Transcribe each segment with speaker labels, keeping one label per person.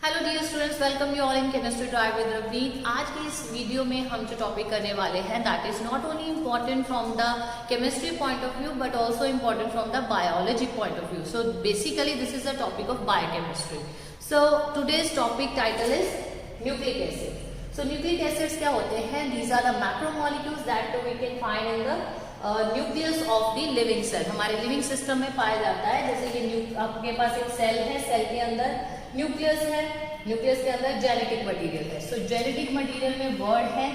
Speaker 1: Hello dear students, welcome you all in chemistry drive with Ravneet. आज की इस video में हम जो टॉपिक करने वाले हैं that is not only important from the chemistry point of view but also important from the biology point of view. So basically this is the topic of biochemistry. So today's topic title is nucleic acid. So nucleic acids क्या होते हैं? These are the macromolecules that we can find in the nucleus of the living cell. हमारे living system में पाया जाता है। जैसे ये आपके पास एक सेल है, सेल के अंदर न्यूक्लियस है, न्यूक्लियस के अंदर जेनेटिक मटेरियल है। सो जेनेटिक मटेरियल में वर्ड है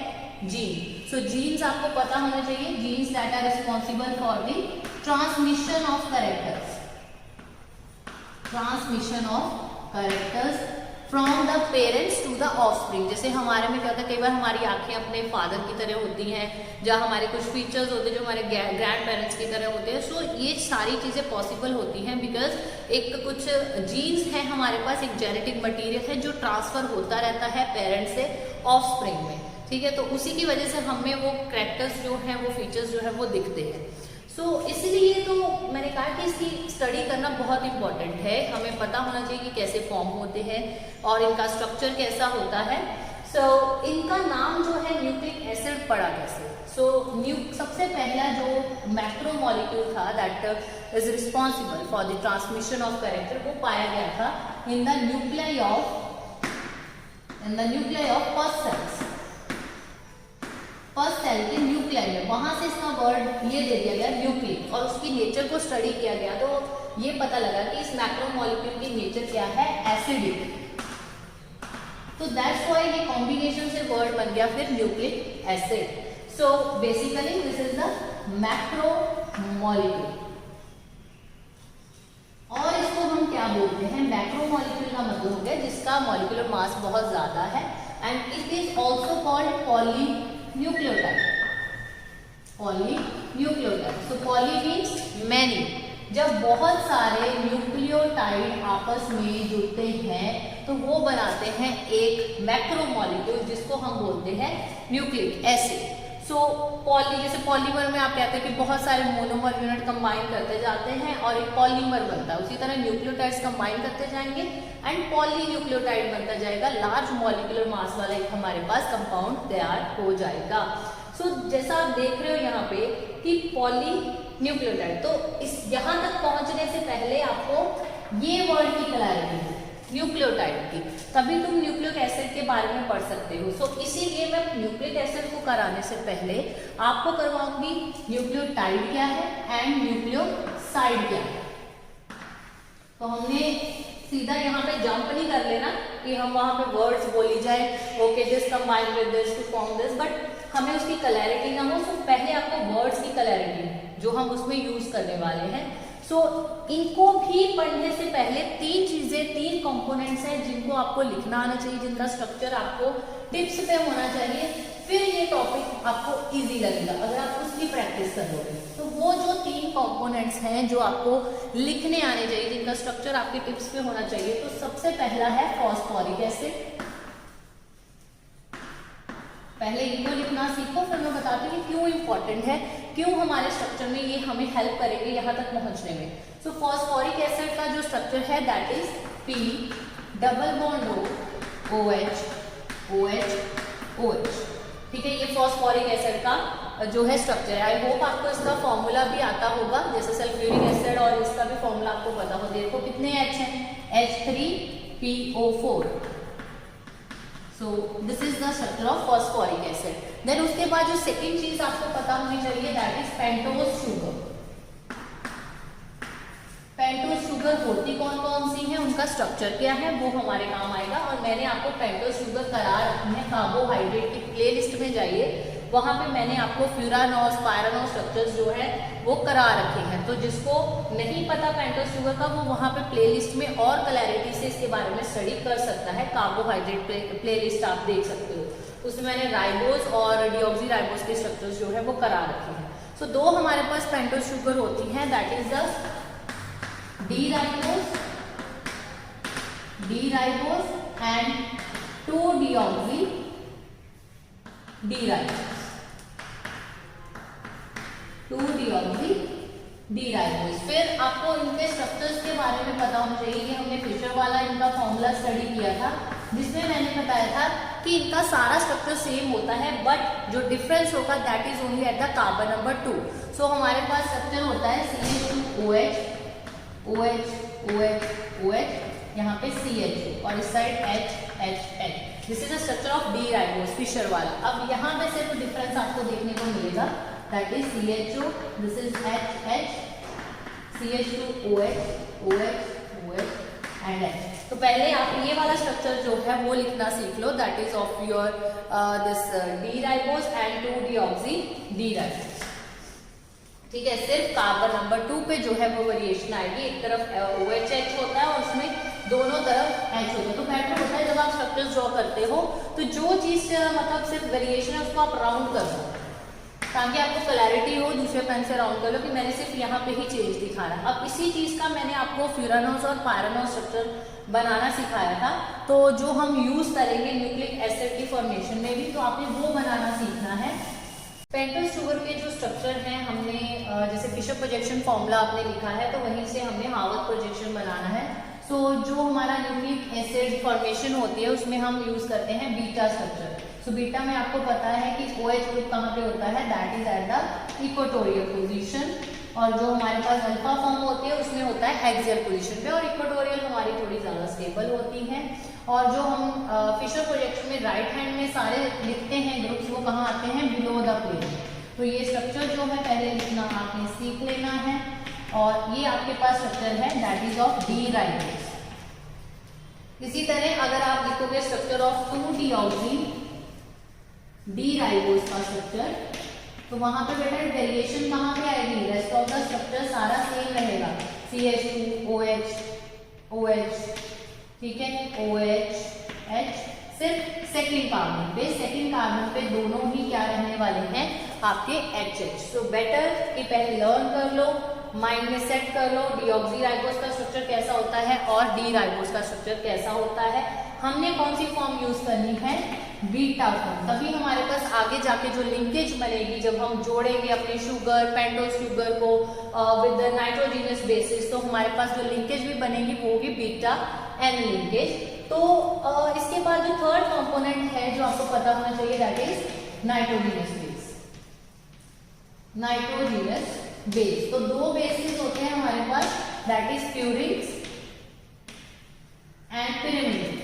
Speaker 1: जीन। सो जीन्स आपको पता होना चाहिए, genes that are responsible for the transmission of characters, transmission of characters from the parents to the offspring. जैसे हमारे में क्या होता है, कई बार हमारी आंखें अपने फादर की तरह होती हैं, जहाँ हमारे कुछ फीचर्स होते हैं जो हमारे ग्रैंड पेरेंट्स की तरह होते हैं। सो ये सारी चीजें पॉसिबल होती हैं बिकॉज एक कुछ जीन्स है हमारे पास, एक जेनेटिक मटीरियल है जो ट्रांसफर होता रहता है पेरेंट्स से ऑफस्प्रिंग में। ठीक है, तो उसी की वजह से हमें वो कैरेक्टर्स जो है, वो फीचर्स जो है वो दिखते हैं। सो इसलिए तो मैंने कहा कि इसकी स्टडी करना बहुत इंपॉर्टेंट है। हमें पता होना चाहिए कि कैसे फॉर्म होते हैं और इनका स्ट्रक्चर कैसा होता है। सो इनका नाम जो है न्यूक्लिक एसिड पड़ा कैसे? सो सबसे पहला जो मैक्रोमोलिक्यूल था that is responsible for the transmission of character, वो पाया गया था in the nuclei of first cells. First cell के न्यूक्लियाई में, वहां से इसका वर्ड ये दे दिया गया न्यूक्लिक, और उसकी नेचर को स्टडी किया गया तो ये पता लगा कि इस मैक्रोमोलिक्यूल की नेचर क्या है, एसिडिक। तो दैट्स व्हाई ये कॉम्बिनेशन से वर्ड बन गया फिर nucleic acid. So basically this is the macromolecule. और इसको हम क्या बोलते हैं? मैक्रोमोलिक्यूल का मतलब हो गया जिसका मॉलिक्यूलर मास बहुत ज्यादा है, and it is also called polynucleotide. Polynucleotide, so poly means many. जब बहुत सारे न्यूक्लियोटाइड आपस में जुड़ते हैं तो वो बनाते हैं एक मैक्रोमोलिक्यूल जिसको हम बोलते हैं न्यूक्लिक एसिड। सो पॉली, जैसे पॉलीमर में आप कहते हैं कि बहुत सारे मोनोमर यूनिट कंबाइन करते जाते हैं और एक पॉलीमर बनता है, उसी तरह न्यूक्लियोटाइड्स कंबाइन करते जाएंगे एंड पॉलीन्यूक्लियोटाइड बनता जाएगा। लार्ज मॉलिक्यूलर मास वाला एक हमारे पास कंपाउंड तैयार हो जाएगा। सो जैसा आप देख रहे हो यहाँ पे कि पॉलीन्यूक्लियोटाइड, तो इस यहाँ तक पहुंचने से पहले आपको ये वर्ड की क्लैरिटी न्यूक्लियोटाइड की, तभी तुम न्यूक्लिक एसिड के बारे में पढ़ सकते हो। सो इसीलिए मैं न्यूक्लिक एसिड को कराने से पहले आपको करवाऊंगी न्यूक्लियोटाइड क्या है एंड न्यूक्लियोसाइड क्या है। तो हमने सीधा यहाँ पे जंप नहीं कर लेना कि हम वहां पे वर्ड्स बोली जाए, okay this combine with this to form this, but हमें उसकी क्लैरिटी ना हो। सो पहले आपको वर्ड्स की क्लैरिटी जो हम उसमें यूज करने वाले हैं। सो इनको भी पढ़ने से पहले तीन चीजें, तीन कंपोनेंट्स हैं जिनको आपको लिखना आना चाहिए, जिनका स्ट्रक्चर आपको टिप्स पे होना चाहिए, फिर ये टॉपिक आपको इजी लगेगा अगर आप उसकी प्रैक्टिस करोगे। तो वो जो तीन कंपोनेंट्स हैं जो आपको लिखने आने चाहिए, जिनका स्ट्रक्चर आपके टिप्स पे होना चाहिए, तो सबसे पहला है फॉस्फोरिक एसिड। पहले इनको लिखना सीखो, फिर मैं बताती हूँ क्यों इंपॉर्टेंट है, क्यों हमारे स्ट्रक्चर में ये हमें हेल्प करेंगे यहाँ तक पहुंचने में। सो फॉस्फोरिक एसिड का जो स्ट्रक्चर है that is P double bond O OH OH OH। ठीक है, ये फॉस्फोरिक एसिड का जो है स्ट्रक्चर है। आई होप आपको इसका फॉर्मूला भी आता होगा, जैसे सल्फ्यूरिक एसिड, और इसका भी फॉर्मूला आपको पता हो। देखो कितने H हैं, H3PO4। So this is the structure of phosphoric acid. Then उसके बाद जो सेकेंड चीज आपको पता होनी चाहिए that is pentose sugar. Pentose sugar होती कौन कौन सी है, उनका स्ट्रक्चर क्या है, वो हमारे काम आएगा। और मैंने आपको पेंटोज शुगर करा रखी है कार्बोहाइड्रेट की प्लेलिस्ट में जाइए, वहां पे मैंने आपको फ्यूरानोस पायरानोस स्ट्रक्चर्स जो है वो करा रखे हैं। तो जिसको नहीं पता पेंटोज शुगर का, वो वहां पे प्लेलिस्ट में और क्लैरिटी से इसके बारे में स्टडी कर सकता है। कार्बोहाइड्रेट प्लेलिस्ट आप देख सकते हो, उसमें मैंने राइबोस और डीऑक्सी राइबोस के स्ट्रक्चर्स जो है वो करा रखे हैं। सो दो हमारे पास पेंटोज शुगर होती है that is the D ribose and 2-deoxy D ribose. 2-deoxy D ribose. फिर आपको इनके स्ट्रक्चर्स के बारे में पता होना चाहिए कि हमने फिशर वाला इनका फॉर्मूला स्टडी किया था, जिसमें मैंने बताया था कि इनका सारा स्ट्रक्चर सेम होता है, बट जो डिफरेंस होगा that is only at the carbon number 2। सो हमारे पास स्ट्रक्चर होता है CH2OH, OH, OH, OH, यहाँ पे CH2 और इस side HHH। This is the structure of D ribose Fischer वाला। अब यहाँ पे सिर्फ डिफरेंस आपको देखने को मिलेगा, that is CH2, this is HH, CH2OH, OH, OH and H। तो पहले आप ये वाला स्ट्रक्चर जो है वो लिखना सीख लो, that is of your this D ribose and two deoxy D ribose. ठीक है, सिर्फ कार्बन नंबर 2 पे जो है वो वेरिएशन आएगी, एक तरफ OHH होता है और उसमें दोनों तरफ H होता है। तो बेटर होता है जब आप स्ट्रक्चर ड्रॉ करते हो तो जो चीज मतलब सिर्फ वेरिएशन है उसको आप राउंड कर दो, ताकि आपको क्लैरिटी हो, दूसरे पेन से राउंड कर लो कि मैंने सिर्फ यहाँ पे ही चेंज दिखाना। अब इसी चीज का मैंने आपको फ्यूरानोस और पायरानोस स्ट्रक्चर बनाना सिखाया था, तो जो हम यूज करेंगे न्यूक्लिक एसिड की फॉर्मेशन में भी, तो आपने वो बनाना सीखना है। पेंटोस शुगर के जो स्ट्रक्चर हैं हमने जैसे फिशर प्रोजेक्शन फॉर्मूला आपने लिखा है, तो वहीं से हमने हार्वर्थ प्रोजेक्शन बनाना है। सो जो हमारा न्यूक्लिक एसिड फॉर्मेशन होती है उसमें हम यूज करते हैं बीटा स्ट्रक्चर। सो बीटा में आपको पता है कि OH ग्रुप कहाँ पे होता है, that is at the equatorial position, और जो हमारे पास अल्फा फॉर्म होती है उसमें होता है एक्सियल पोजीशन पे, और इक्वेटोरियल हमारी थोड़ी ज्यादा स्टेबल होती है। और जो हम फिशर प्रोजेक्शन में राइट हैंड में सारे लिखते हैं ग्रुप्स, वो कहाँ आते हैं, बिलो द प्लेन। तो ये स्ट्रक्चर जो है पहले लिखना आपने सीख लेना है, और ये आपके पास स्ट्रक्चर है that is of D ribose. इसी तरह अगर आप लिखोगे स्ट्रक्चर ऑफ 2-डीऑक्सी डी राइबोज का स्ट्रक्चर, तो वहां पे बेटा वेरिएशन कहाँ पे आएगी, रेस्ट ऑफ द स्ट्रक्चर सारा सेम रहेगा, CH2OH, OH, ठीक है, OH, H, सिर्फ सेकंड कार्बन पे दोनों ही क्या रहने वाले हैं आपके HH। सो बेटर कि पहले लर्न कर लो, माइंड में सेट कर लो डीऑक्सी राइबोज का स्ट्रक्चर कैसा होता है और डी राइबोज का स्ट्रक्चर कैसा होता है। हमने कौन सी फॉर्म यूज करनी है, बीटा फॉर्म, तभी हमारे पास आगे जाके जो लिंकेज बनेगी, जब हम जोड़ेंगे अपने शुगर पेंटोस शुगर को विद नाइट्रोजीनियस बेसिस, तो हमारे पास जो लिंकेज भी बनेगी वो होगी बीटा एन लिंकेज। तो इसके बाद जो थर्ड कंपोनेंट है जो आपको पता होना चाहिए, that is nitrogenous base. Nitrogenous base, तो दो बेसिस होते हैं हमारे पास, that is purines and pyrimidine.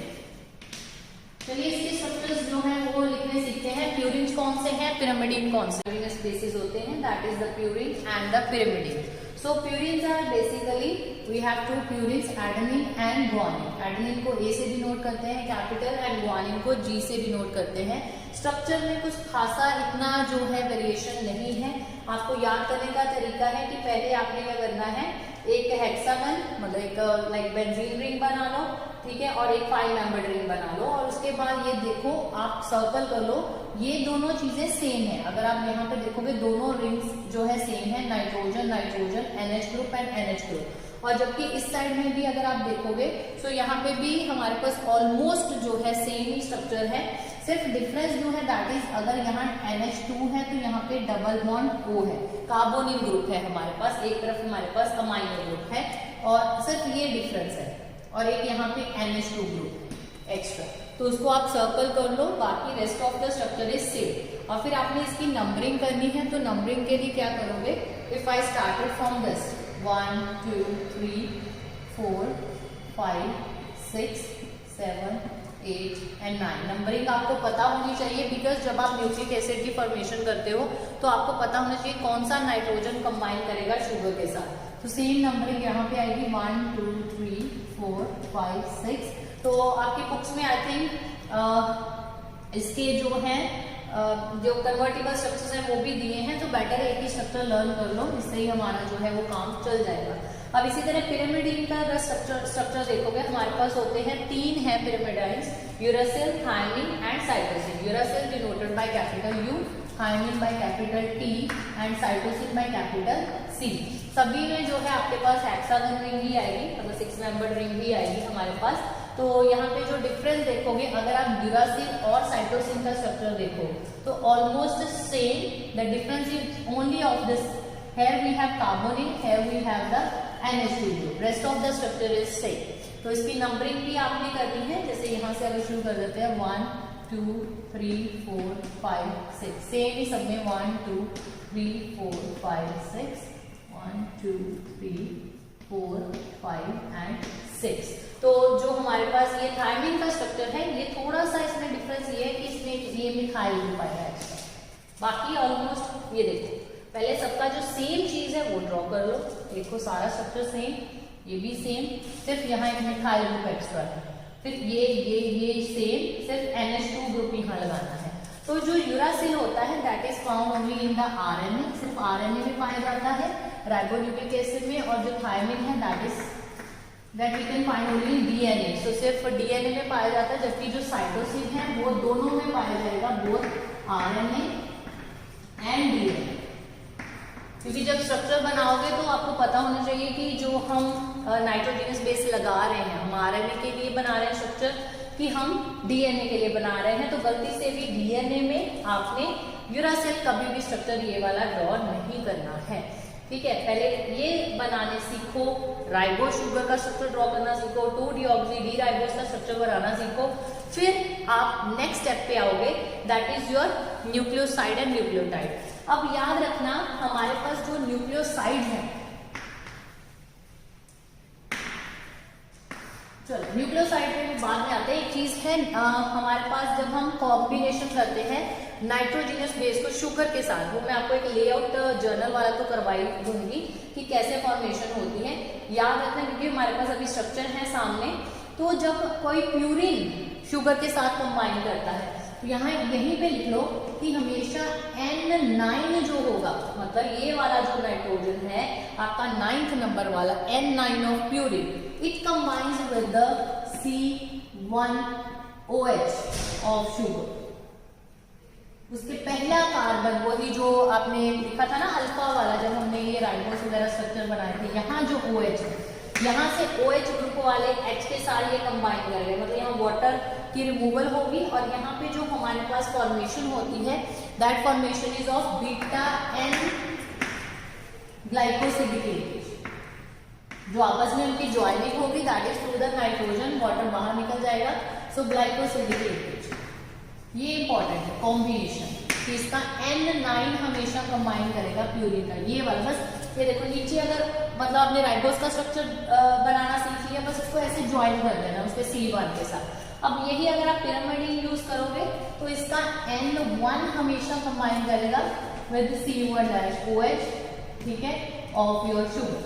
Speaker 1: चलिए इसके स्ट्रक्चर्स जो हैं वो लिखने सीखते हैं। प्यूरिन्स कौन से हैं, पिरिमिडिन कौन से बेसिस होते हैं, that is the purine and the pyrimidine. So purines are basically we have two purines, adenine and guanine. Adenine को ए से डिनोट करते हैं कैपिटल, एंड ग्वानिन को G से डिनोट करते हैं। स्ट्रक्चर में कुछ खासा इतना जो है वेरिएशन नहीं है। आपको याद करने का तरीका है कि पहले आपने क्या करना है, एक हेक्सागन मतलब एक लाइक बेंजीन रिंग बना लो, ठीक है, और एक 5 मेंबर्ड रिंग बना लो, और उसके बाद ये देखो आप सर्कल कर लो, ये दोनों चीजें सेम है। अगर आप यहाँ पे देखोगे दोनों रिंग्स जो है सेम है, nitrogen nitrogen NH group and NH group. और जबकि इस साइड में भी अगर आप देखोगे तो यहाँ पे भी हमारे पास ऑलमोस्ट जो है सेम ही स्ट्रक्चर है। सिर्फ डिफरेंस जो है दैट इज अगर यहाँ NH2 है तो यहाँ पे डबल बॉन्ड O है, कार्बोनिल ग्रुप है हमारे पास, एक तरफ हमारे पास अमाइनो ग्रुप है, और सिर्फ ये डिफरेंस है, और एक यहाँ पे NH2 ग्रुप एक्स्ट्रा। तो उसको आप सर्कल कर लो, बाकी rest of the structure is same. और फिर आपने इसकी नंबरिंग करनी है, तो नंबरिंग के लिए क्या करोगे, if I started from this 1 2 3 4 5 6 7 8 and 9, numbering आपको पता होनी चाहिए, बिकॉज जब आप न्यूक्लिक एसिड की फॉर्मेशन करते हो तो आपको पता होना चाहिए कौन सा नाइट्रोजन कंबाइन करेगा शुगर के साथ। तो सेम नंबरिंग यहाँ पे आएगी 1 2 3 4 5 6। तो आपकी बुक्स में आई थिंक इसके जो हैं जो कन्वर्टिबल स्ट्रक्चर्स हैं वो भी दिए हैं, तो बेटर एक ही स्ट्रक्चर लर्न कर लो, इससे ही हमारा जो है वो काम चल जाएगा। अब इसी तरह पिरामिडिन का अगर स्ट्रक्चर देखोगे हमारे पास होते हैं 3 है pyrimidines, uracil, thymine and cytosine. Uracil denoted by capital U, thymine by capital T and cytosine by capital C। सभी में जो है आपके पास हेक्सागन रिंग ही आएगी, मतलब 6 मेंबर्ड रिंग ही आएगी हमारे पास। तो यहाँ पे जो डिफरेंस देखोगे, अगर आप यूरासिल और साइटोसिन का स्ट्रक्चर देखो तो almost same, the difference is only of this here we have carbonyl, here we have the NH2 group, rest of the structure is same. तो इसकी नंबरिंग भी आपने करनी है, जैसे यहाँ से अगर शुरू कर देते हैं 1 2 3 4 5 6, सेम ही सब में 1 2 3 4 5 6 1 2 3 4 5 एंड 6। तो जो हमारे पास ये थायमिन का स्ट्रक्चर है, ये थोड़ा सा इसमें डिफरेंस ये है कि इसमें ये मिथाइल ग्रुप आएगा एक्स्ट्रा, बाकी ऑलमोस्ट ये देखो पहले सबका जो सेम चीज है वो ड्रॉ कर लो, देखो सारा स्ट्रक्चर सेम, ये भी सेम, सिर्फ यहाँ एक मिथाइल ग्रुप एक्स्ट्रा है, फिर ये सेम, सिर्फ NH2 ग्रुप यहाँ लगाना है। तो जो यूरासिल होता है that is found only in the RNA, सिर्फ RNA में पाया जाता है राइबोन्यूक्लिक एसिड में, और जो थायमिन है that we can find only in DNA, सो सिर्फ DNA में पाया जाता है, जबकि जो साइटोसिन है वो दोनों में पाया जाएगा, बोथ RNA एंड DNA। क्योंकि जब स्ट्रक्चर बनाओगे तो आपको पता होना चाहिए कि जो हम नाइट्रोजनस बेस लगा रहे हैं, हम RNA के लिए बना रहे हैं स्ट्रक्चर कि हम DNA के लिए बना रहे हैं, तो गलती से भी DNA में आपने यूरासिल कभी भी स्ट्रक्चर ये वाला ड्रॉ नहीं करना है, ठीक है। पहले ये बनाने सीखो, राइबोस शुगर का स्ट्रक्चर ड्रॉ करना सीखो, 2-डीऑक्सी डी राइबोस का स्ट्रक्चर बनाना सीखो, फिर आप नेक्स्ट स्टेप पे आओगे that is your nucleoside and nucleotide. अब याद रखना हमारे पास जो न्यूक्लियोसाइड है, चलो न्यूक्लियोसाइड पे बाद में आते हैं। एक चीज है हमारे पास जब हम कॉम्बिनेशन करते हैं नाइट्रोजनस बेस को शुगर के साथ, वो मैं आपको एक लेआउट जर्नल वाला तो करवाई दूंगी कि कैसे फॉर्मेशन होती है, याद रखना क्योंकि हमारे पास अभी स्ट्रक्चर है सामने। तो जब कोई प्यूरिन शुगर के साथ कंबाइन करता है तो यहाँ यहीं पे लिख लो कि हमेशा N9 जो होगा, मतलब ये वाला जो नाइट्रोजन है आपका 9th नंबर वाला N9 of purine, it combines with the C1OH of sugar. उसके पहला कार्बन वही जो आपने लिखा था ना अल्फा वाला, जब हमने ये राइबोस वगैरह स्ट्रक्चर बनाए थे, यहाँ जो OH है, यहाँ से OH ग्रुप वाले H के साथ ये कंबाइन करेंगे, मतलब यहाँ वाटर की रिमूवल होगी, और यहाँ पे जो हमारे पास फॉर्मेशन होती है that formation is of beta N glycosidic linkage, जो आपस में उनकी ज्वाइनिंग होगी that is through the nitrogen, water बाहर निकल जाएगा, सो ग्लाइकोसिलिक लिंकेज। ये इंपॉर्टेंट है कॉम्बिनेशन कि इसका N9 हमेशा कंबाइन करेगा प्यूरिन का, ये वाला। बस ये देखो नीचे अगर मतलब आपने राइबोस का स्ट्रक्चर बनाना सीख लिया, बस इसको ऐसे ज्वाइन कर देना उसके C1 के साथ। अब यही अगर आप पिरामिडिन यूज करोगे तो इसका N1 हमेशा कंबाइन करेगा विद C1-OH, ठीक है, of your sugar,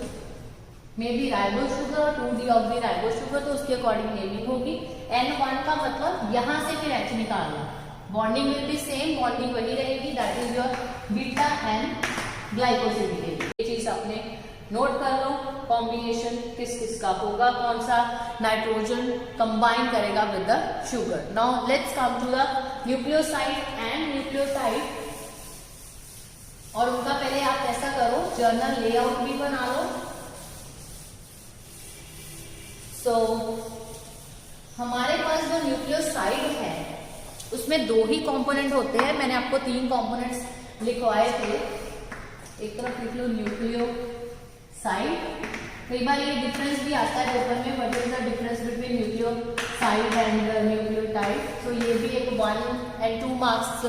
Speaker 1: may be ribose sugar और 2-डीऑक्सी राइबोस शुगर, तो उसके अकॉर्डिंग नेमिंग होगी। N1 का मतलब यहाँ से फिर H निकालना, bonding will be same, bonding वही रहेगी, that is your beta N ग्लाइकोसिलिक। ये चीज आपने नोट कर लो, कॉम्बिनेशन किस किस का होगा, कौन सा नाइट्रोजन कंबाइन करेगा with the sugar. Now let's come to the nucleoside and nucleotide, और उनका पहले आप ऐसा करो जर्नल लेआउट भी बना लो। सो हमारे पास जो न्यूक्लियोसाइड है उसमें दो ही कंपोनेंट होते हैं, मैंने आपको 3 कंपोनेंट्स लिखवाए थे, एक तरफ लिख लो न्यूक्लियोसाइड, कई बार ये डिफरेंस भी आता है पेपर में, what is the difference between nucleoside and nucleotide, तो ये भी एक 1 और 2 मार्क्स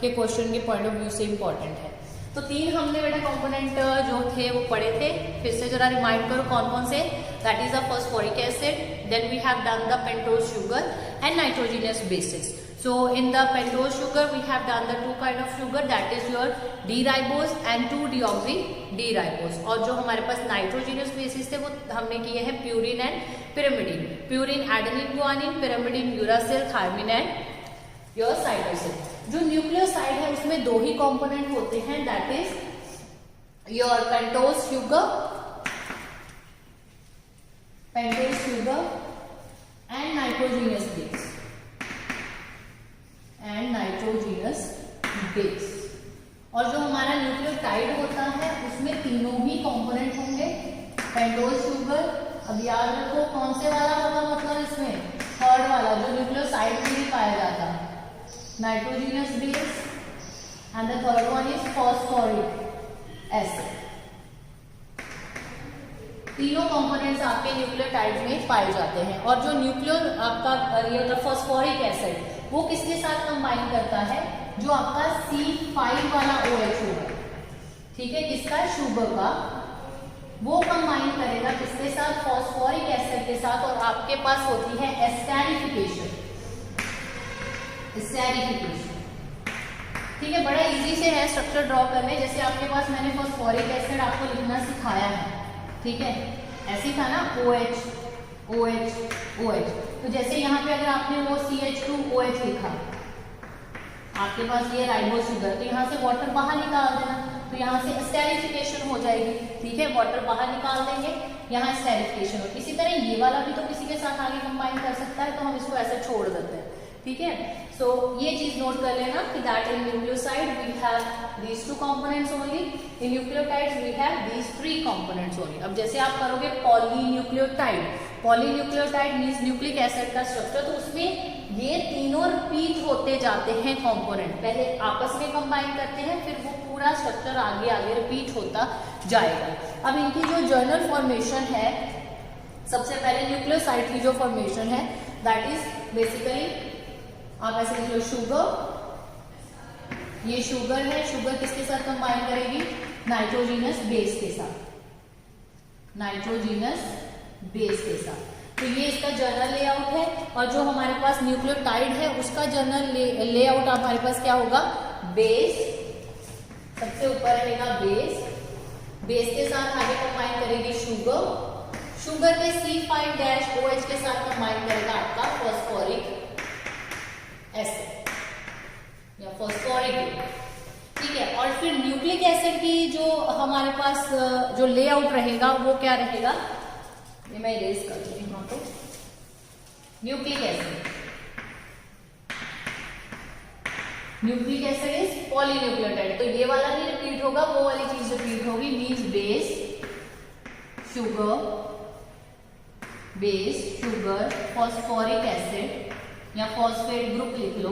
Speaker 1: के क्वेश्चन के पॉइंट ऑफ व्यू से इंपॉर्टेंट है। तो 3 हमने बेटा कंपोनेंट जो थे वो पढ़े थे, फिर से जरा रिमाइंड करो कौन कौन से, that is the phosphoric acid, then we have done the pentose sugar and nitrogenous bases. So in the pentose sugar we have done the 2 kind of sugar, that is your D-ribose and 2-deoxy D-ribose, और जो हमारे पास nitrogenous bases थे वो हमने किए हैं purine and pyrimidine, purine adenine guanine, pyrimidine uracil, thymine and your cytosine. जो nucleoside है उसमें 2 ही कंपोनेंट होते हैं, that is your pentose sugar and nitrogenous base base, और जो हमारा न्यूक्लियोटाइड होता है उसमें तीनों ही कंपोनेंट होंगे, पेंटोज शुगर, अब याद रखो कौन से वाला होगा, मतलब इसमें थर्ड वाला जो न्यूक्लियोसाइड में ही पाया जाता है, nitrogenous base, and the third one is phosphoric acid, तीनों कंपोनेंट्स आपके न्यूक्लियोटाइड में पाए जाते हैं। और जो न्यूक्लियो आपका ये होता है फॉस्फोरिक एसिड, वो किसके साथ कंबाइन करता है, जो आपका C5 वाला OH होगा, ठीक है, किसका, शुगर का, वो कंबाइन करेगा किसके साथ, फॉस्फोरिक एसिड के साथ, और आपके पास होती है एस्टेरिफिकेशन। ठीक है, बड़ा इजी से है स्ट्रक्चर ड्रॉ करने। जैसे आपके पास मैंने फॉस्फोरिक एसिड आपको लिखना सिखाया है, ठीक है, ऐसे था ना, OH OH OH। तो जैसे यहाँ पे अगर आपने वो CH2OH लिखा, आपके पास ये राइबो शुगर, तो यहाँ से वाटर बाहर निकाल देना, तो यहाँ से एस्टेरिफिकेशन हो जाएगी, ठीक है, वाटर बाहर निकाल देंगे, यहाँ एस्टेरिफिकेशन हो। इसी तरह ये वाला भी तो किसी के साथ आगे कंबाइन कर सकता है, तो हम इसको ऐसे छोड़ देते हैं, ठीक है। सो ये चीज नोट कर लेना कि that in nucleoside we have these 2 components only, in nucleotides we have these 3 components only. अब जैसे आप करोगे polynucleotide, polynucleotide means nucleic acid का स्ट्रक्चर, तो उसमें ये तीनों रिपीट होते जाते हैं कंपोनेंट, पहले आपस में कंबाइन करते हैं, फिर वो पूरा स्ट्रक्चर आगे आगे रिपीट होता जाएगा। अब इनकी जो जर्नल फॉर्मेशन है, सबसे पहले न्यूक्लियोसाइड की जो फॉर्मेशन है दैट इज बेसिकली, आप ऐसे लिख लो, शुगर, ये शुगर है, शुगर किसके साथ कंबाइन करेगी, नाइट्रोजीनस बेस के साथ, नाइट्रोजीनस बेस के साथ। तो ये इसका जर्नल लेआउट है। और जो हमारे पास न्यूक्लियोटाइड है उसका जर्नल लेआउट हमारे पास क्या होगा, बेस, सबसे ऊपर रहेगा बेस, बेस के साथ आगे कंबाइन करेगी शुगर, शुगर के C5-OH के साथ कंबाइन करेगा आपका फॉस्फोरिक एसिड या फॉस्फोरिक ग्रुप, ठीक है। और फिर न्यूक्लिक एसिड की जो हमारे पास जो लेआउट रहेगा वो क्या रहेगा, ये मैं इरेज कर दूंगी यहाँ पे, nucleic acid, nucleic acid is polynucleotide, तो ये वाला नहीं रिपीट होगा, वो वाली चीज रिपीट होगी, means base sugar phosphoric acid या फॉस्फेट ग्रुप लिख लो,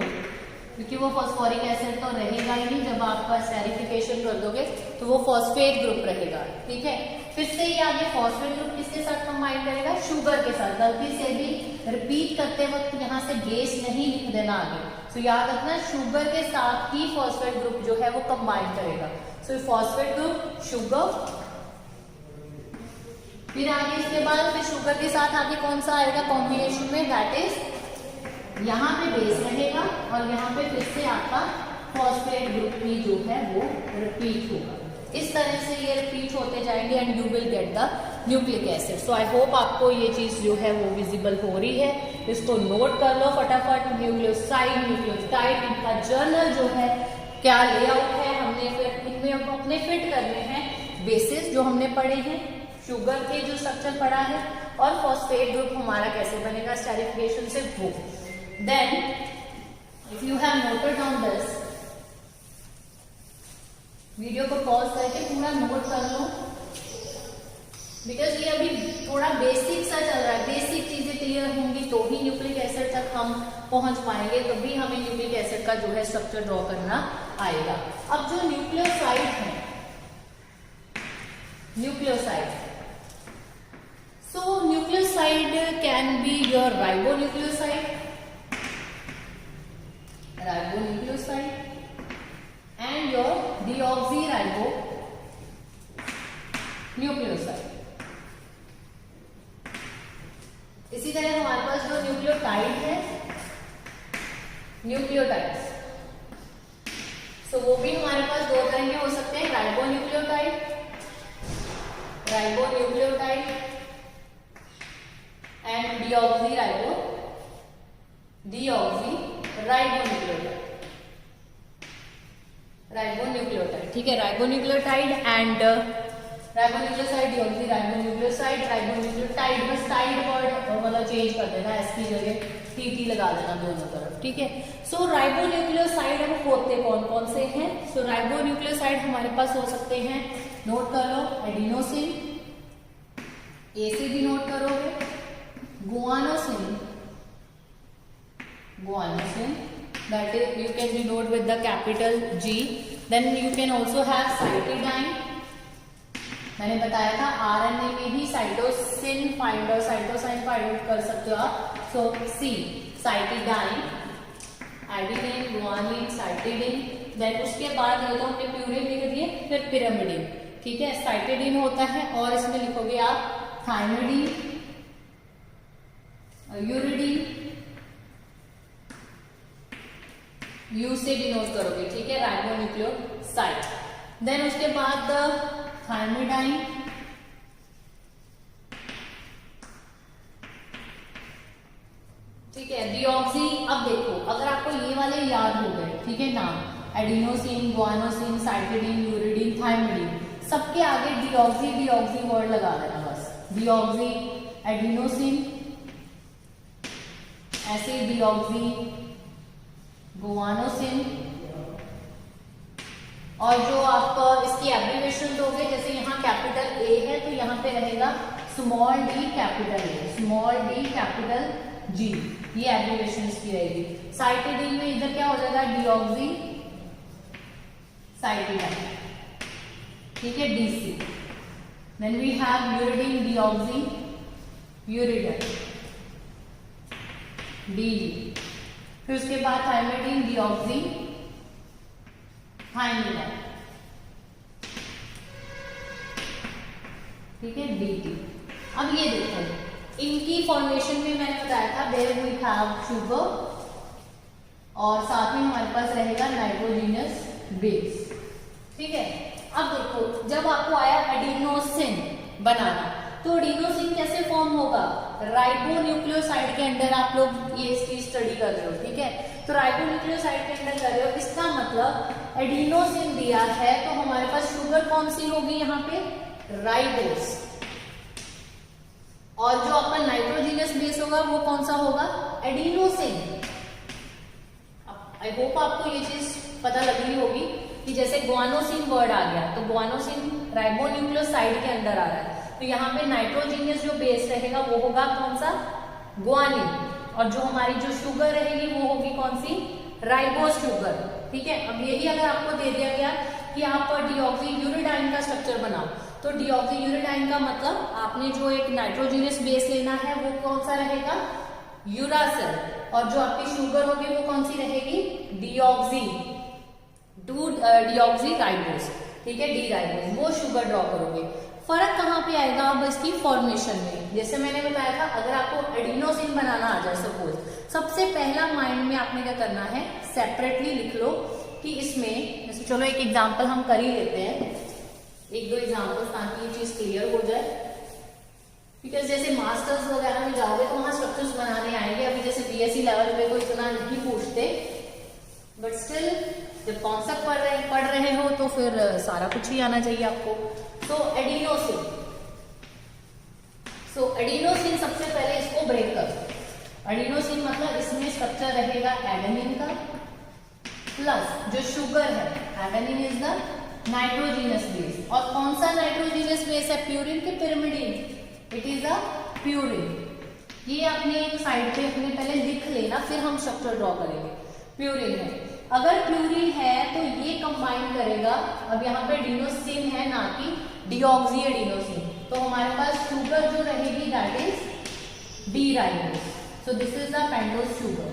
Speaker 1: क्योंकि वो फॉस्फोरिक एसिड तो रहेगा ही नहीं, जब आप एस्टेरिफिकेशन कर दोगे तो वो फॉस्फेट ग्रुप रहेगा, ठीक है। फिर से ये आगे फॉस्फेट ग्रुप किसके साथ कंबाइन करेगा, शुगर के साथ। गलती से भी रिपीट करते वक्त यहाँ से बेस नहीं लिख देना आगे, तो याद रखना शुगर के साथ ही फॉस्फेट ग्रुप जो है वो कंबाइन करेगा। सो फॉस्फेट ग्रुप शुगर, फिर आगे इसके बाद फिर शुगर के साथ आगे कौन सा आएगा कॉम्बिनेशन में, दैट इज यहाँ पे बेस रहेगा और यहाँ पे फिर से आपका फॉस्फेट ग्रुप भी जो है वो रिपीट होगा। इस तरह से ये रिपीट होते जाएंगे and you will get the nucleic acid. So I hope आपको ये चीज जो है वो विजिबल हो रही है। इसको नोट कर लो फटाफट, न्यूक्लियोसाइड न्यूक्लियोटाइड इनका जर्नल जो है क्या लेआउट है, हमने फिर इनमें अपने फिट करने हैं बेसिस जो हमने पढ़े हैं, शुगर के जो स्ट्रक्चर पढ़ा है और फॉस्फेट ग्रुप हमारा कैसे बनेगा स्टेरिफिकेशन से वो। Then if you have noted on this, video को पॉज करके पूरा नोट कर लो, बिकॉज ये अभी थोड़ा बेसिक सा चल रहा है। बेसिक चीजें क्लियर होंगी तो ही न्यूक्लिक एसिड तक हम पहुंच पाएंगे, तभी हमें न्यूक्लिक एसिड का जो है स्ट्रक्चर ड्रॉ करना आएगा। अब जो न्यूक्लियोसाइड है, nucleoside, so nucleoside can be your ribonucleoside and your deoxyribonucleoside। इसी तरह हमारे पास जो न्यूक्लियोटाइड है, न्यूक्लियोटाइड्स, सो वो भी हमारे पास दो तरह के हो सकते हैं, राइबोन्यूक्लियोटाइड and deoxyribonucleotide, ठीक है। राइबोन्यूक्लियोटाइड एंड राइबोन्यूक्लियोसाइड, डीऑक्सीराइबोन्यूक्लियोसाइड, राइबोन्यूक्लियोटाइड, बस टाइड वर्ड मतलब चेंज कर देना, एस की जगह टी लगा देना दोनों तरफ, ठीक है। सो राइबोन्यूक्लियोसाइड हम होते कौन कौन से हैं? सो राइबोन्यूक्लियोसाइड हमारे पास हो सकते हैं, नोट कर लो, एडिनोसिन, ए से भी नोट करोगे, guanosine, that is you can denote with the capital G. Then you can also have cytidine, मैंने बताया था आरएनए में ही साइटोसिन फाइंड और साइटोसाइन फाइंड आउट कर सकते हो आप। सो सी साइटिडाइन, एडिनिन, गुआनिन, साइटिडिन, देन उसके बाद ये तो हमने प्यूरिन लिख दिए, फिर पिरामिडिन, ठीक है। साइटिडिन होता है और इसमें लिखोगे आप थाइमिडिन, यूरिडिन, यू से डिनोट करोगे, ठीक है, राइबोन्यूक्लियोसाइड। देन उसके बाद थाइमिडाइन, ठीक है, डीऑक्सी। अब देखो अगर आपको ये वाले याद हो गए, ठीक है, नाम एडिनोसिन, गुआनोसिन, साइटिडिन, यूरिडिन, थाइमिडिन, सबके आगे डीऑक्सी डीऑक्सी वर्ड लगा देना बस। डीऑक्सी, एडिनोसिन, ऐसे डीऑक्सी, गुआनोसिन, और जो आप इसकी एब्रिविएशन दोगे, जैसे यहाँ कैपिटल ए है तो यहाँ पे रहेगा small D capital A, small D capital G, ये एब्रिविएशन इसकी रहेगी। साइटिडिन में इधर क्या हो जाएगा, डीऑक्सी साइटिडाइन, ठीक है, DC. Then we have uridine, deoxyuridine, D. फिर उसके बाद थाइमिडिन, डीऑक्सी थाइमिडाइन, ठीक है, डी। अब ये देखो इनकी फॉर्मेशन में मैंने बताया था देयर वी हैव शुगर और साथ में हमारे पास रहेगा नाइट्रोजीनियस बेस, ठीक है। अब देखो जब आपको आया एडिनोसिन बनाना, तो एडिनोसिन कैसे फॉर्म होगा, राइबोन्यूक्लियोसाइड के अंदर आप लोग ये इसकी स्टडी कर रहे हो, ठीक है। तो राइबोन्यूक्लियोसाइड के अंदर कर रहे हो, इसका मतलब एडिनोसिन दिया है तो हमारे पास शुगर कौन सी होगी यहाँ पे, राइबोस, और जो आपका नाइट्रोजीनियस बेस होगा वो कौन सा होगा, एडिनोसिन। आई होप आपको ये चीज पता लग रही होगी कि जैसे गुआनोसिन वर्ड आ गया तो गुआनोसिन राइबोन्यूक्लियोसाइड के अंदर आ रहा है, तो यहाँ पे नाइट्रोजीनियस जो बेस रहेगा वो होगा कौन सा, गुआनिन, और जो हमारी जो शुगर रहेगी वो होगी कौन सी, राइबोस शुगर, ठीक है। अब यही अगर आपको दे दिया गया कि आप डीऑक्सी यूरिडाइन का स्ट्रक्चर बनाओ, तो डीऑक्सी यूरिडाइन का मतलब आपने जो एक नाइट्रोजीनियस बेस लेना है वो कौन सा रहेगा, यूरासिल, और जो आपकी शुगर होगी वो कौन सी रहेगी, डीऑक्सी डीऑक्सी राइबोस, ठीक है, डी राइबोस, वो शुगर ड्रॉ करोगे। फर्क कहाँ पे आएगा अब इसकी फॉर्मेशन में, जैसे मैंने बताया था अगर आपको एडिनोसिन बनाना आ जाए सपोज, सबसे पहला माइंड में आपने क्या करना है, सेपरेटली लिख लो कि इसमें, जैसे चलो एक एग्जांपल हम कर ही लेते हैं, एक दो एग्जांपल ताकि ये चीज क्लियर हो जाए। बिकॉज जैसे मास्टर्स वगैरह में जाओगे तो वहां स्ट्रक्चर्स बनाने आएंगे, अभी जैसे बीएससी लेवल पे कोई इतना नहीं पूछते, बट स्टिल जब कॉन्सेप्ट पढ़ रहे हो तो फिर सारा कुछ ही आना चाहिए आपको। तो एडिनोसिन, एडिनोसिन सबसे पहले इसको ब्रेक करो। एडिनोसिन मतलब इसमें स्ट्रक्चर रहेगा एडेनिन का प्लस जो शुगर है, adenine is the nitrogenous base, और कौन सा नाइट्रोजीनियस बेस है, प्यूरिन के pyrimidine, it is a purine. ये आपने एक साइड पे अपने पहले लिख लेना, फिर हम स्ट्रक्चर ड्रॉ करेंगे। प्यूरिन है, अगर प्यूरिन है तो ये कंबाइन करेगा, अब यहाँ पे एडिनोसिन है ना कि डीऑक्सी एडिनोसिन, तो हमारे पास शुगर जो रहेगी that is D ribose, so this is the pentose sugar.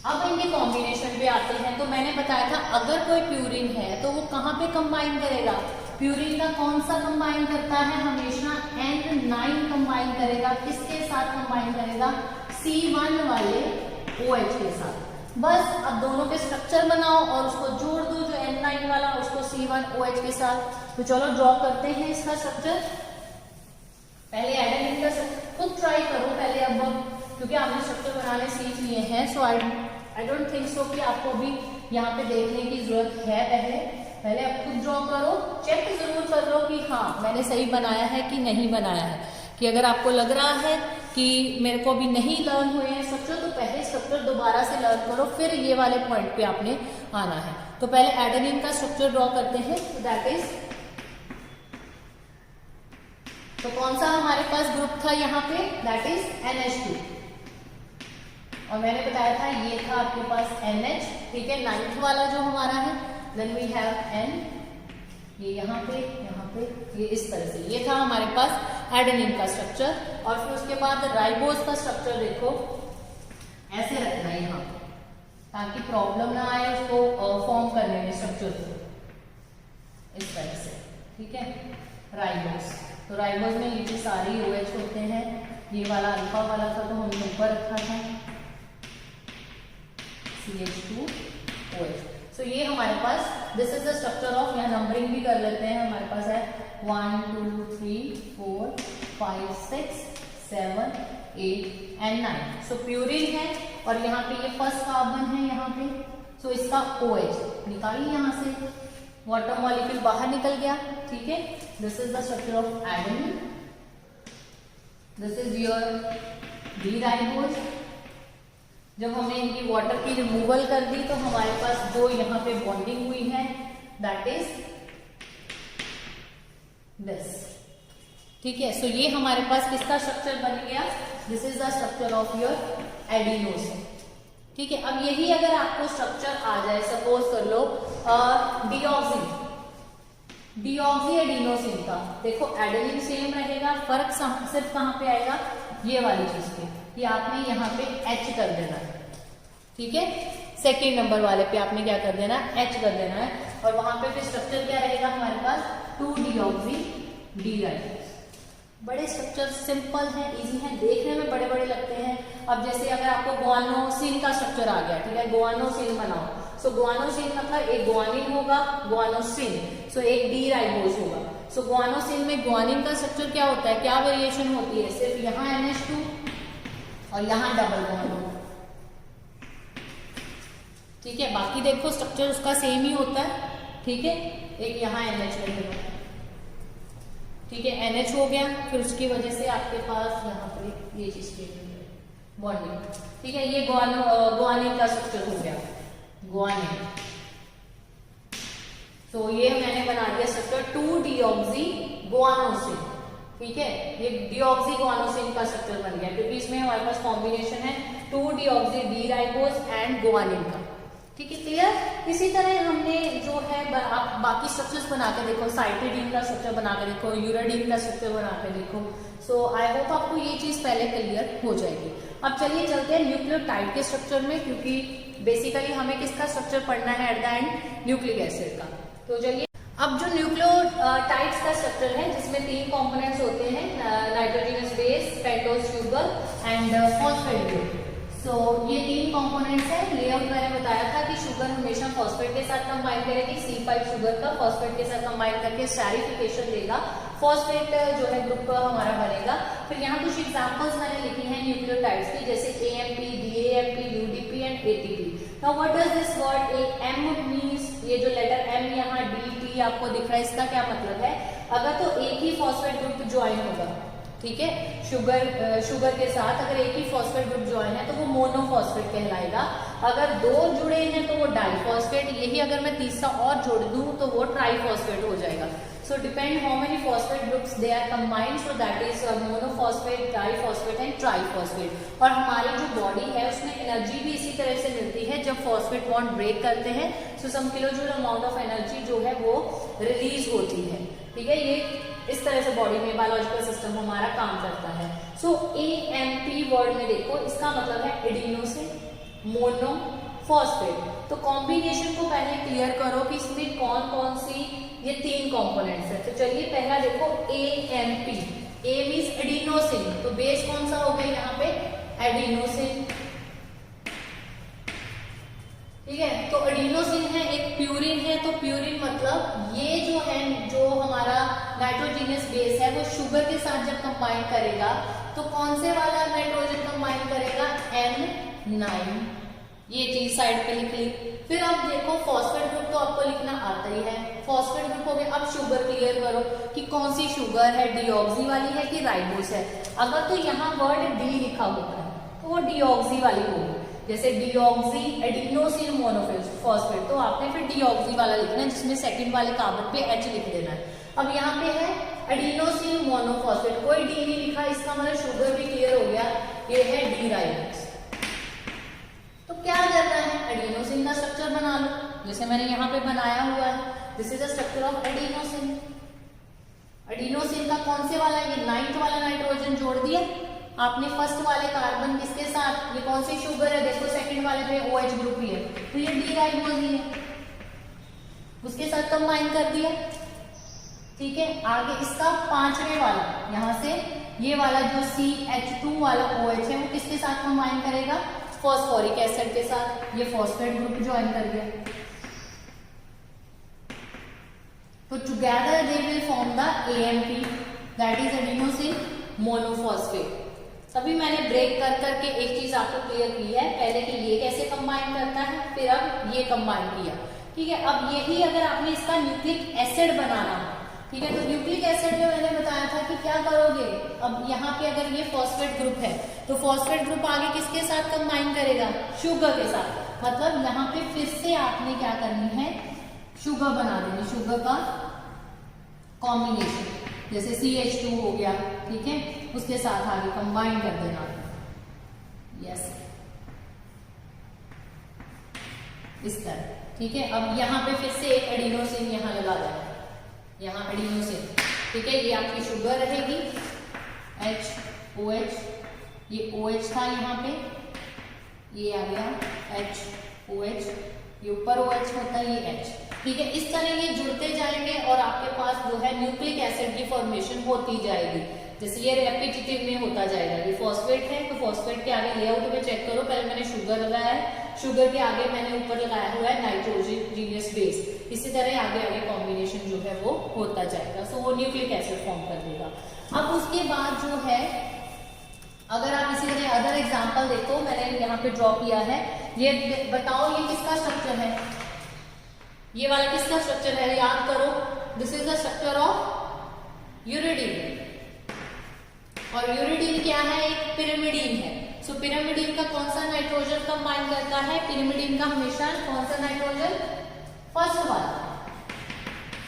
Speaker 1: अब इनके कॉम्बिनेशन पे आते हैं, तो मैंने बताया था अगर कोई प्यूरिन है तो वो कहाँ पे कंबाइन करेगा, प्यूरिन का कौन सा कंबाइन करता है, हमेशा N9 कंबाइन करेगा, किसके साथ कंबाइन करेगा, C1 वाले OH के साथ। बस अब दोनों के स्ट्रक्चर बनाओ और उसको जोड़ दो, जो N9 वाला उसको C1 OH के साथ। तो चलो ड्रॉ करते हैं इसका स्ट्रक्चर। पहले एडेनिन का खुद ट्राई करो पहले, अब क्योंकि आपने स्ट्रक्चर बनाने सीख लिए हैं, सो आई डोंट थिंक सो कि आपको भी यहाँ पे देखने की जरूरत है। पहले आप खुद ड्रॉ करो, चेक जरूर कर लो कि हाँ मैंने सही बनाया है कि नहीं बनाया है, कि अगर आपको लग रहा है कि मेरे को अभी नहीं लर्न हुए हैं स्ट्रक्चर, तो पहले स्ट्रक्चर दोबारा से लर्न करो, फिर ये वाले पॉइंट पे आपने आना है। तो पहले एडेनिन का स्ट्रक्चर ड्रॉ करते हैं, दैट इज, तो कौन सा हमारे पास ग्रुप था यहाँ पे, दैट इज NH2, और मैंने बताया था ये था आपके पास NH, ठीक है, 9th वाला जो हमारा है, देन वी हैव N, ये यहाँ पे, ये इस तरह से। ये था हमारे पास एडेनिन का स्ट्रक्चर। और फिर उसके बाद राइबोज का स्ट्रक्चर देखो, ऐसे रखना है यहाँ पे ताकि प्रॉब्लम ना आए उसको फॉर्म करने में स्ट्रक्चर को, इस तरह से, ठीक है। राइबोज, तो राइबोज में ये सारी OH होते हैं। ये वाला अल्फा वाला था तो हमने ऊपर रखा था CH2OH। सो ये हमारे पास this is the structure of, यहाँ नंबरिंग भी कर लेते हैं। हमारे पास है 1 2 3 4 5 6 7 8 and 9। सो प्यूरिन है और यहाँ पे ये फर्स्ट कार्बन है यहाँ पे। सो इसका OH निकालिए यहाँ से, वाटर मॉलिक्यूल बाहर निकल गया, ठीक है। This is the structure of adenine, this is your D ribose. जब हमने इनकी वाटर की रिमूवल कर दी तो हमारे पास जो यहाँ पे बॉन्डिंग हुई है दैट इज दिस, ठीक है। सो ये हमारे पास किसका स्ट्रक्चर बन गया, this is the structure of your adenosine, ठीक है। अब यही अगर आपको स्ट्रक्चर आ जाए, सपोज कर लो डीऑक्सी एडिनोसिन का, देखो एडेनिन सेम रहेगा, फर्क सिर्फ कहाँ पे आएगा, ये वाली चीज पे, कि आपने यहाँ पे H कर देना है, ठीक है। सेकेंड नंबर वाले पे आपने क्या कर देना है, H कर देना है। और वहां पे फिर स्ट्रक्चर क्या रहेगा हमारे पास, 2-डीऑक्सी डी राइबोज। बड़े स्ट्रक्चर सिंपल है, इजी है, देखने में बड़े बड़े लगते हैं। अब जैसे अगर आपको गुआनोसिन का स्ट्रक्चर आ गया, ठीक है, गुआनोसिन बनाओ। सो गुआनोसिन मतलब एक गुआनिन होगा, गुआनोसिन, सो एक डी राइबोज होगा। सो गुआनोसिन में गुआनिन का स्ट्रक्चर क्या होता है, क्या वेरिएशन होती है, सिर्फ यहाँ NH2 और यहाँ डबल बॉन्ड होगा, ठीक है। बाकी देखो स्ट्रक्चर उसका सेम ही होता है, ठीक है। एक यहाँ NH रहेगा, ठीक है, NH हो गया, फिर उसकी वजह से आपके पास यहाँ पर ये चीज बॉन्डिंग, ठीक है। ये गुआनिन का स्ट्रक्चर हो गया, गुआनिन। तो ये मैंने बना दिया स्ट्रक्चर 2-डीऑक्सी गुआनोसिन, ठीक है। ये डीऑक्सी गुआनोसिन का स्ट्रक्चर बन गया क्योंकि इसमें हमारे पास कॉम्बिनेशन है 2-डीऑक्सी डी राइबोज एंड गुआनिन का, ठीक है, क्लियर। इसी तरह हमने जो है आप बाकी स्ट्रक्चर्स बना के देखो, साइटिडीन का स्ट्रक्चर बना के देखो, यूराडीन का स्ट्रक्चर बना के देखो। सो आई होप आपको ये चीज पहले क्लियर हो जाएगी। अब चलिए चलते हैं न्यूक्लियोटाइड के स्ट्रक्चर में, क्योंकि बेसिकली हमें किसका स्ट्रक्चर पढ़ना है at the end, nucleic acid का। तो चलिए, अब जो न्यूक्लियोटाइड्स का स्ट्रक्चर है जिसमें 3 कंपोनेंट्स होते हैं, nitrogenous base, pentose sugar and phosphate group. So ये 3 कंपोनेंट्स हैं। लेआउट मैंने बताया था कि शुगर हमेशा फॉस्फेट के साथ कंबाइन करेगी, C5 शुगर का फॉस्फेट के साथ कंबाइन करके स्टेरिफिकेशन देगा, फॉस्फेट जो है ग्रुप हमारा बनेगा। फिर यहाँ कुछ एग्जांपल्स मैंने लिखी हैं न्यूक्लियोटाइड्स की, जैसे AMP, DAMP, UDP and ATP। Now what does this word M means, ये जो लेटर M यहाँ DT आपको दिख रहा है, इसका क्या मतलब है, अगर तो एक ही फॉस्फेट ग्रुप ज्वाइन होगा, ठीक है, शुगर के साथ अगर एक ही फॉस्फेट ग्रुप ज्वाइन है तो वो मोनोफॉस्फेट कहलाएगा। अगर 2 जुड़े हैं तो वो डाइफॉस्फेट, यही अगर मैं तीसरा और जोड़ दूं तो वो ट्राइफॉस्फेट हो जाएगा। So depend how many phosphate groups they are combined, so that is monophosphate, diphosphate and triphosphate. और हमारी जो बॉडी है उसमें एनर्जी भी इसी तरह से मिलती है जब फॉस्फेट बॉन्ड ब्रेक करते हैं। सो सम किलोजूल अमाउंट ऑफ एनर्जी जो है वो रिलीज होती है, ठीक है। ये इस तरह से बॉडी में बायोलॉजिकल सिस्टम हमारा काम करता है। सो AMP वर्ड में देखो, इसका मतलब है एडिनोसिन मोनोफॉस्फेट। तो कॉम्बिनेशन को पहले क्लियर करो कि इसमें कौन कौन सी ये 3 कंपोनेंट्स है। तो चलिए पहला देखो AMP, A मींस एडिनोसिन, तो बेस कौन सा हो गया यहाँ पे, एडिनोसिन, ठीक है। तो एडिनोसिन है, एक प्यूरिन है, तो प्यूरिन मतलब ये जो है, जो हमारा नाइट्रोजनस बेस है वो शुगर के साथ जब कंबाइन करेगा तो कौन से वाला नाइट्रोजन कंबाइन करेगा, N9, ये चीज साइड पे लिख ली। फिर अब देखो फॉस्फेट ग्रुप तो आपको लिखना आता ही है, फॉस्फेट ग्रुप हो गया। अब शुगर क्लियर करो कि कौन सी शुगर है, डीऑक्सी वाली है कि राइबोस है। अगर तो यहाँ वर्ड डी लिखा होता है तो वो डीऑक्सी वाली होगी, जैसे डीऑक्सी एडिनोसिन मोनोफॉस्फेट, तो आपने फिर डीऑक्सी वाला लिखना है जिसमें सेकंड वाले कार्बन पे H लिख देना है। अब यहाँ पे है एडिनोसिन मोनोफॉस्फेट, कोई डी नहीं लिखा, इसका मतलब शुगर भी क्लियर हो गया, ये है डी राइबोस। तो क्या करना है, एडिनोसिन का स्ट्रक्चर बना लो, जैसे मैंने यहाँ पे बनाया हुआ है, this is the structure of adenosine. Adenosine का कौन से वाला, ये 9th वाला नाइट्रोजन जोड़ दिया आपने फर्स्ट वाले कार्बन किसके साथ, ये कौन सी शुगर है, देखो सेकंड वाले पे OH ग्रुप ही है, तो ये डी राइबोज है, उसके साथ कंबाइन कर दिया। ठीक है, आगे इसका 5वें वाला, यहां से ये वाला जो CH2 वाला OH है वो किसके साथ कंबाइन करेगा, फॉस्फोरिक एसिड के साथ, ये फॉस्फेट ग्रुप ज्वाइन कर दिया। तो together they will form the AMP, that is adenosine monophosphate. तभी मैंने ब्रेक कर करके एक चीज आपको क्लियर की है, पहले कि ये कैसे कंबाइन करता है, फिर अब ये कंबाइन किया। ठीक है, अब यही अगर आपने इसका न्यूक्लिक एसिड बनाना हो, ठीक है, तो न्यूक्लिक एसिड में मैंने बताया था कि क्या करोगे, अब यहाँ पे अगर ये फॉस्फेट ग्रुप है तो फॉस्फेट ग्रुप आगे किसके साथ कंबाइन करेगा, शुगर के साथ। मतलब यहाँ पे फिर से आपने क्या करनी है, शुगर बना देनी, शुगर का कॉम्बिनेशन, जैसे CH2 हो गया, ठीक है, उसके साथ आगे कंबाइन कर देना। यस, इस तरह। ठीक है, अब यहाँ पे फिर से एक एडिनोसिन यहाँ लगा देना, यहाँ एडिनोसिन। ठीक है, ये आपकी शुगर रहेगी HOH, ये OH था यहाँ पे, ये आ गया HOH, ये ऊपर OH होता है, ये H। ठीक है, इस तरह ये जुड़ते जाएंगे और आपके पास जो है न्यूक्लिक एसिड की फॉर्मेशन होती जाएगी। जैसे ये रेपिटेटिव में होता जाएगा, ये फॉस्फेट है तो फॉस्फेट के आगे लेआउट में चेक करो, पहले मैंने शुगर लगाया है, शुगर के आगे मैंने ऊपर लगाया हुआ है नाइट्रोजनस बेस, इसी तरह आगे आगे कॉम्बिनेशन जो है वो होता जाएगा, सो वो न्यूक्लिक एसिड फॉर्म कर देगा। अब उसके बाद जो है, अगर आप इसी तरह अदर एग्जांपल देखो, मैंने यहाँ पे ड्रॉ किया है, ये बताओ ये किसका स्ट्रक्चर है, ये वाला किसका स्ट्रक्चर है, याद करो, this is the structure of uridine, और यूरिडीन क्या है, एक पिरिमिडीन है। सो पिरिमिडीन का कौन सा नाइट्रोजन कंबाइन करता है, पिरिमिडीन का हमेशा कौन सा नाइट्रोजन, फर्स्ट वाला,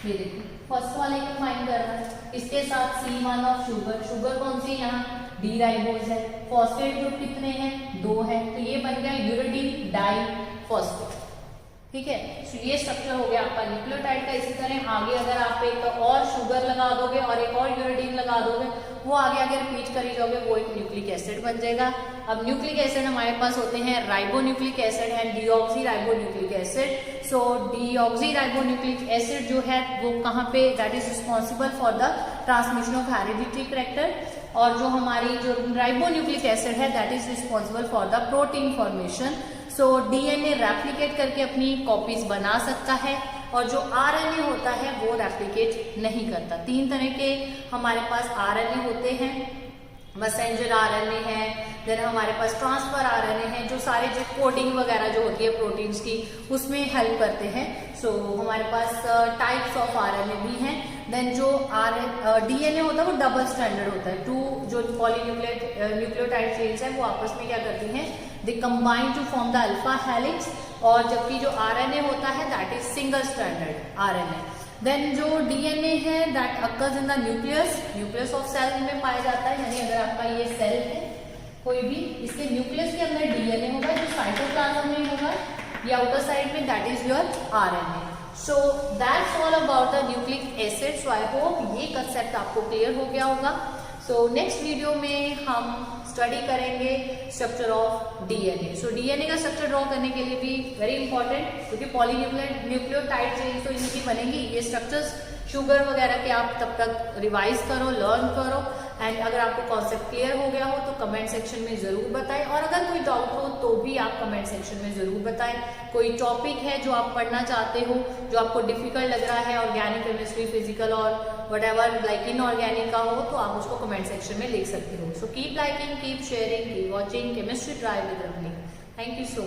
Speaker 1: ये देखिए फर्स्ट वाले कंबाइन कर रहा है, इसके साथ C1 ऑफ शुगर, शुगर कौन सी यहाँ डी राइबोज है, फॉस्फेट ग्रुप कितने हैं, 2 है, तो ये बन गया यूरिडीन डाई फॉस्फेट। ठीक है, तो ये स्ट्रक्चर हो गया आपका न्यूक्लियोटाइड का। इसी तरह आगे अगर आप एक और शुगर लगा दोगे और एक और यूरिडीन लगा दोगे, वो आगे आगे रिपीट करी जाओगे, वो एक न्यूक्लिक एसिड बन जाएगा। अब न्यूक्लिक एसिड हमारे पास होते हैं ribonucleic acid and deoxy ribonucleic acid. So deoxy ribonucleic acid जो है वो कहाँ पे, that is responsible for the transmission of hereditary character, और जो हमारी जो राइबोन्यूक्लिक एसिड है that is responsible for the protein formation. So DNA replicate करके अपनी कॉपीज बना सकता है, और जो आरएनए होता है वो रेप्लिकेट नहीं करता। 3 तरह के हमारे पास आरएनए होते हैं, मैसेंजर आरएनए है, देन हमारे पास ट्रांसफर आरएनए है, जो सारे जो कोडिंग वगैरह जो होती है प्रोटीन्स की उसमें हेल्प करते हैं। सो हमारे पास टाइप्स ऑफ आरएनए भी हैं। देन जो डीएनए होता है वो डबल स्टैंडर्ड होता है, 2 जो न्यूक्लियोटाइड चेन्स है वो आपस में क्या करती हैं, they combine to form the alpha helix, और जबकि जो आरएनए होता है that is single standard RNA. Then जो डीएनए है that occurs in the nucleus of cell में पाया जाता है, यानी अगर आपका ये सेल है कोई भी, इसके न्यूक्लियस के अंदर डीएनए होगा जो साइटोप्लाज्म में होगा, या आउटर साइड में that is your RNA. So that's all about the nucleic acid. So I hope ये कंसेप्ट आपको क्लियर हो गया होगा। सो नेक्स्ट वीडियो में हम स्टडी करेंगे structure of DNA. So DNA का स्ट्रक्चर ड्रॉ करने के लिए भी वेरी इंपॉर्टेंट, क्योंकि पॉलीन्यूक्लियोटाइड चेन तो इनकी बनेगी। ये स्ट्रक्चर्स शुगर वगैरह के आप तब तक रिवाइज करो, लर्न करो, एंड अगर आपको कॉन्सेप्ट क्लियर हो गया हो तो कमेंट सेक्शन में जरूर बताएं, और अगर कोई डाउट हो तो भी आप कमेंट सेक्शन में जरूर बताएं। कोई टॉपिक है जो आप पढ़ना चाहते हो, जो आपको डिफिकल्ट लग रहा है, ऑर्गेनिक, केमिस्ट्री, फिजिकल और व्हाटएवर लाइक इनऑर्गेनिक का हो, तो आप उसको कमेंट सेक्शन में लिख सकते हो। So keep liking, keep sharing, keep watching chemistry drive with Ravni. Thank you so much.